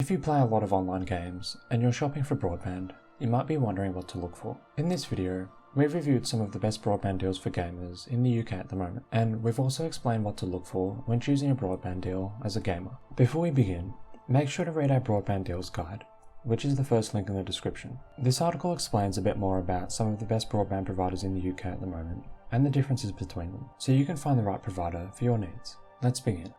If you play a lot of online games and you're shopping for broadband, you might be wondering what to look for. In this video, we've reviewed some of the best broadband deals for gamers in the UK at the moment, and we've also explained what to look for when choosing a broadband deal as a gamer. Before we begin, make sure to read our broadband deals guide, which is the first link in the description. This article explains a bit more about some of the best broadband providers in the UK at the moment, and the differences between them, so you can find the right provider for your needs. Let's begin.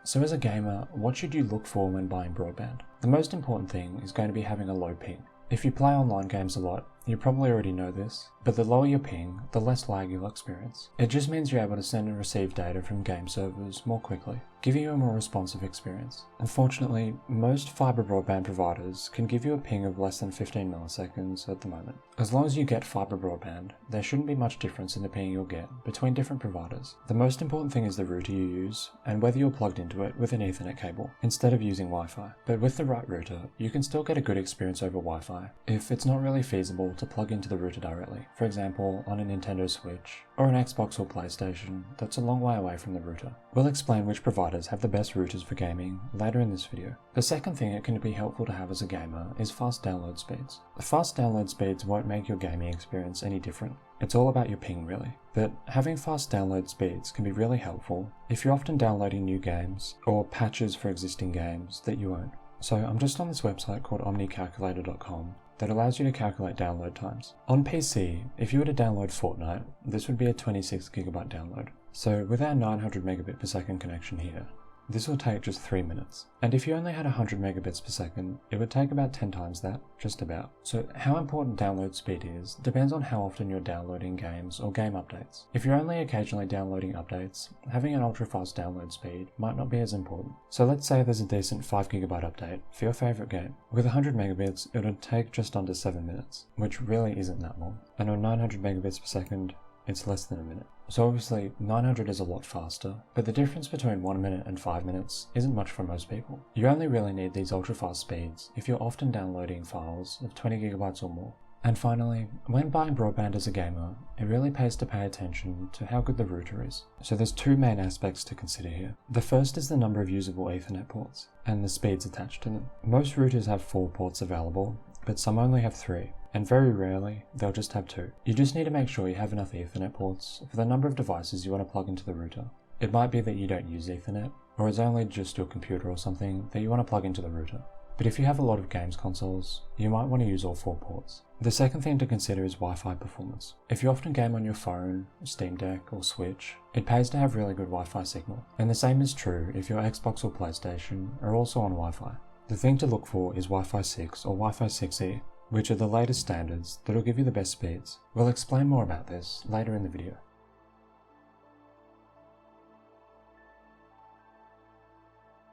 So as a gamer, what should you look for when buying broadband? The most important thing is going to be having a low ping. If you play online games a lot, you probably already know this, but the lower your ping, the less lag you'll experience. It just means you're able to send and receive data from game servers more quickly, giving you a more responsive experience. Unfortunately, most fibre broadband providers can give you a ping of less than 15 milliseconds at the moment. As long as you get fibre broadband, there shouldn't be much difference in the ping you'll get between different providers. The most important thing is the router you use, and whether you're plugged into it with an Ethernet cable, instead of using Wi-Fi. But with the right router, you can still get a good experience over Wi-Fi, if it's not really feasible to plug into the router directly. For example, on a Nintendo Switch, or an Xbox or PlayStation that's a long way away from the router. We'll explain which providers have the best routers for gaming later in this video. The second thing it can be helpful to have as a gamer is fast download speeds. Fast download speeds won't make your gaming experience any different. It's all about your ping really. But having fast download speeds can be really helpful if you're often downloading new games or patches for existing games that you own. So I'm just on this website called omnicalculator.com that allows you to calculate download times. On PC, if you were to download Fortnite, this would be a 26 gigabyte download. So with our 900 megabit per second connection here, this will take just 3 minutes. And if you only had 100 megabits per second, it would take about 10 times that, just about. So how important download speed is depends on how often you're downloading games or game updates. If you're only occasionally downloading updates, having an ultra fast download speed might not be as important. So let's say there's a decent 5 gigabyte update for your favorite game. With 100 megabits, it would take just under 7 minutes, which really isn't that long. And on 900 megabits per second, it's less than a minute. So obviously 900 is a lot faster, but the difference between 1 minute and 5 minutes isn't much for most people. You only really need these ultra fast speeds if you're often downloading files of 20 gigabytes or more. And finally, when buying broadband as a gamer, it really pays to pay attention to how good the router is. So there's two main aspects to consider here. The first is the number of usable Ethernet ports, and the speeds attached to them. Most routers have 4 ports available, but some only have 3. And very rarely, they'll just have 2. You just need to make sure you have enough Ethernet ports for the number of devices you want to plug into the router. It might be that you don't use Ethernet, or it's only just your computer or something that you want to plug into the router. But if you have a lot of games consoles, you might want to use all 4 ports. The second thing to consider is Wi-Fi performance. If you often game on your phone, Steamdeck, or Switch, it pays to have really good Wi-Fi signal. And the same is true if your Xbox or PlayStation are also on Wi-Fi. The thing to look for is Wi-Fi 6 or Wi-Fi 6E, which are the latest standards that will give you the best speeds. We'll explain more about this later in the video.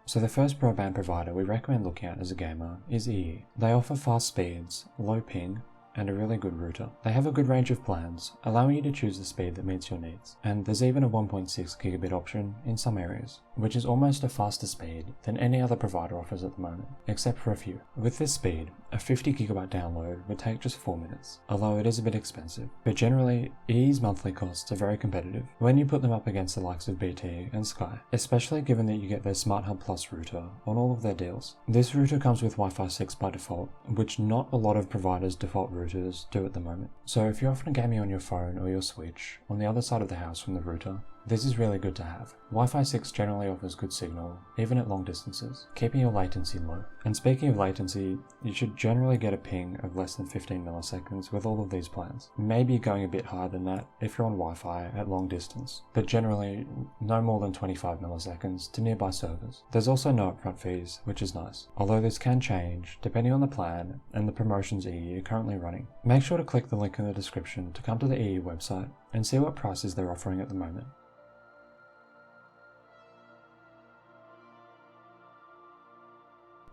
So the first broadband provider we recommend looking at as a gamer is EE. They offer fast speeds, low ping, and a really good router. They have a good range of plans, allowing you to choose the speed that meets your needs. And there's even a 1.6 gigabit option in some areas, which is almost a faster speed than any other provider offers at the moment, except for a few. With this speed, a 50 gigabyte download would take just 4 minutes, although it is a bit expensive. But generally, EE's monthly costs are very competitive when you put them up against the likes of BT and Sky, especially given that you get their Smart Hub Plus router on all of their deals. This router comes with Wi-Fi 6 by default, which not a lot of providers' default routers do at the moment. So if you're often gaming on your phone or your Switch on the other side of the house from the router, this is really good to have. Wi-Fi 6 generally offers good signal, even at long distances, keeping your latency low. And speaking of latency, you should generally get a ping of less than 15 milliseconds with all of these plans. Maybe going a bit higher than that if you're on Wi-Fi at long distance, but generally no more than 25 milliseconds to nearby servers. There's also no upfront fees, which is nice, although this can change depending on the plan and the promotions EE are currently running. Make sure to click the link in the description to come to the EE website and see what prices they're offering at the moment.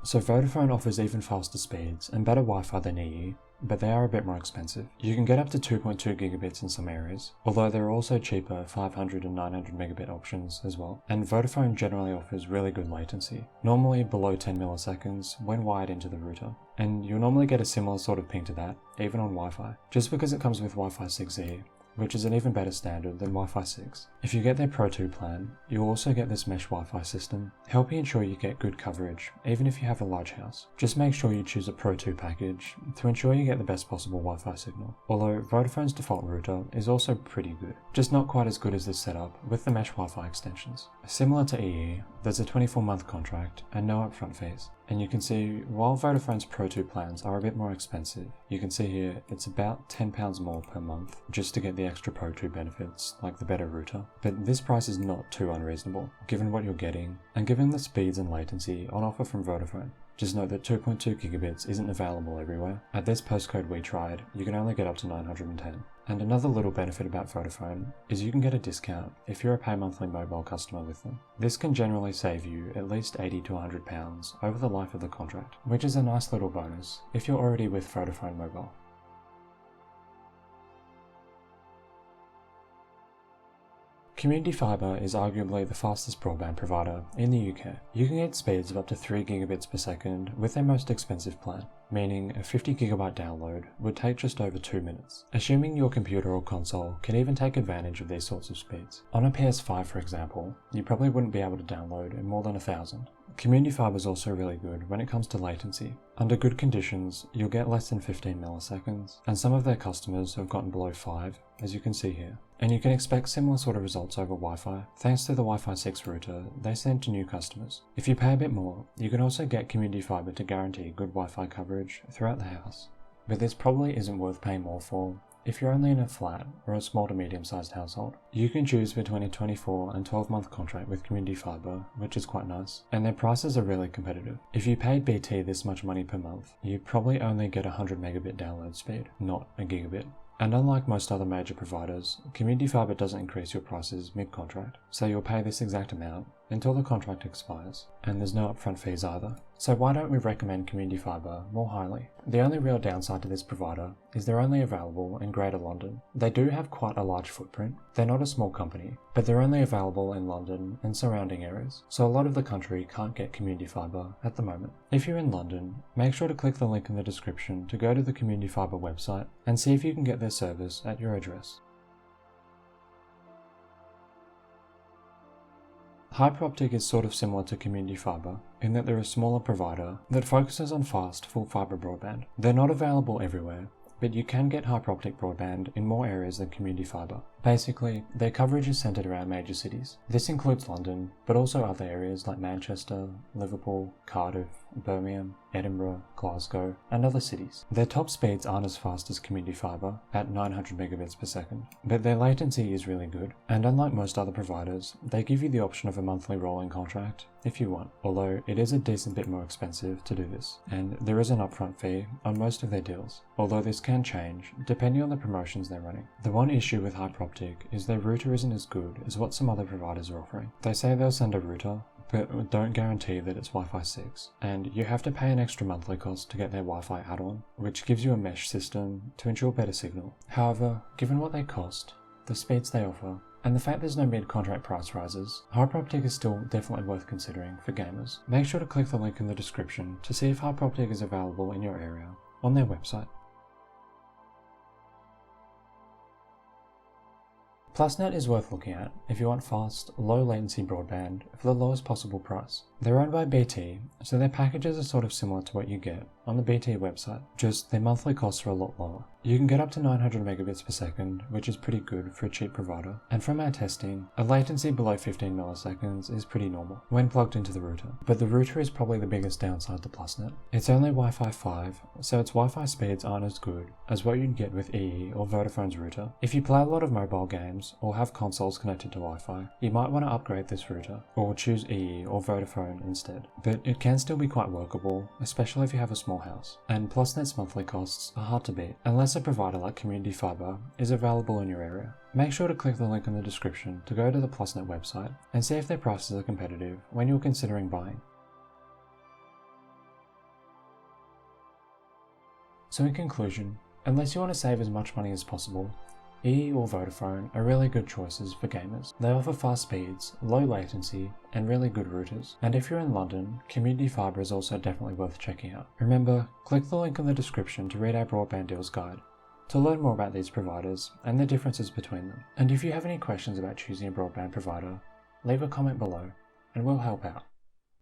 So Vodafone offers even faster speeds and better Wi-Fi than EE, but they are a bit more expensive. You can get up to 2.2 gigabits in some areas, although there are also cheaper 500 and 900 megabit options as well. And Vodafone generally offers really good latency, normally below 10 milliseconds when wired into the router. And you'll normally get a similar sort of ping to that, even on Wi-Fi. Just because it comes with Wi-Fi 6E, which is an even better standard than Wi-Fi 6. If you get their Pro 2 plan, you'll also get this mesh Wi-Fi system, helping ensure you get good coverage, even if you have a large house. Just make sure you choose a Pro 2 package to ensure you get the best possible Wi-Fi signal, although Vodafone's default router is also pretty good, just not quite as good as this setup with the mesh Wi-Fi extensions. Similar to EE, there's a 24-month contract and no upfront fees. And you can see, while Vodafone's Pro 2 plans are a bit more expensive, you can see here it's about £10 more per month just to get the extra Pro 2 benefits like the better router. But this price is not too unreasonable, given what you're getting, and given the speeds and latency on offer from Vodafone. Just note that 2.2 gigabits isn't available everywhere. At this postcode we tried, you can only get up to 910. And another little benefit about Vodafone is you can get a discount if you're a pay monthly mobile customer with them. This can generally save you at least £80 to £100 over the life of the contract, which is a nice little bonus if you're already with Vodafone Mobile. Community Fibre is arguably the fastest broadband provider in the UK. You can get speeds of up to 3 gigabits per second with their most expensive plan, meaning a 50 gigabyte download would take just over 2 minutes, assuming your computer or console can even take advantage of these sorts of speeds. On a PS5 for example, you probably wouldn't be able to download more than 1,000. Community Fibre is also really good when it comes to latency. Under good conditions, you'll get less than 15 milliseconds, and some of their customers have gotten below 5, as you can see here. And you can expect similar sort of results over Wi-Fi, thanks to the Wi-Fi 6 router they send to new customers. If you pay a bit more, you can also get Community Fibre to guarantee good Wi-Fi coverage throughout the house. But this probably isn't worth paying more for if you're only in a flat or a small to medium-sized household. You can choose between a 24 and 12-month contract with Community Fibre, which is quite nice, and their prices are really competitive. If you paid BT this much money per month, you'd probably only get a 100 megabit download speed, not a gigabit. And unlike most other major providers, Community Fibre doesn't increase your prices mid-contract, so you'll pay this exact amount until the contract expires, and there's no upfront fees either. So why don't we recommend Community Fibre more highly? The only real downside to this provider is they're only available in Greater London. They do have quite a large footprint, they're not a small company, but they're only available in London and surrounding areas, so a lot of the country can't get Community Fibre at the moment. If you're in London, make sure to click the link in the description to go to the Community Fibre website and see if you can get their service at your address. Hyperoptic is sort of similar to Community Fibre in that they're a smaller provider that focuses on fast, full fibre broadband. They're not available everywhere, but you can get Hyperoptic broadband in more areas than Community Fibre. Basically, their coverage is centred around major cities. This includes London, but also other areas like Manchester, Liverpool, Cardiff, Birmingham, Edinburgh, Glasgow, and other cities. Their top speeds aren't as fast as Community Fibre at 900 megabits per second, but their latency is really good, and unlike most other providers, they give you the option of a monthly rolling contract if you want, although it is a decent bit more expensive to do this, and there is an upfront fee on most of their deals, although this can change depending on the promotions they're running. The one issue with Hyperoptic is their router isn't as good as what some other providers are offering. They say they'll send a router, but don't guarantee that it's Wi-Fi 6, and you have to pay an extra monthly cost to get their Wi-Fi add-on, which gives you a mesh system to ensure better signal. However, given what they cost, the speeds they offer, and the fact there's no mid-contract price rises, Hyperoptic is still definitely worth considering for gamers. Make sure to click the link in the description to see if Hyperoptic is available in your area on their website. Plusnet is worth looking at if you want fast, low latency broadband for the lowest possible price. They're owned by BT, so their packages are sort of similar to what you get on the BT website, just their monthly costs are a lot lower. You can get up to 900 megabits per second, which is pretty good for a cheap provider, and from our testing, a latency below 15 milliseconds is pretty normal when plugged into the router. But the router is probably the biggest downside to Plusnet. It's only Wi-Fi 5, so its Wi-Fi speeds aren't as good as what you'd get with EE or Vodafone's router. If you play a lot of mobile games or have consoles connected to Wi-Fi, you might want to upgrade this router, or choose EE or Vodafone instead. But it can still be quite workable, especially if you have a small house, and Plusnet's monthly costs are hard to beat, unless a provider like Community Fibre is available in your area. Make sure to click the link in the description to go to the Plusnet website and see if their prices are competitive when you're considering buying. So in conclusion, unless you want to save as much money as possible, EE or Vodafone are really good choices for gamers. They offer fast speeds, low latency, and really good routers. And if you're in London, Community Fibre is also definitely worth checking out. Remember, click the link in the description to read our broadband deals guide. to learn more about these providers and the differences between them. And if you have any questions about choosing a broadband provider, leave a comment below and we'll help out.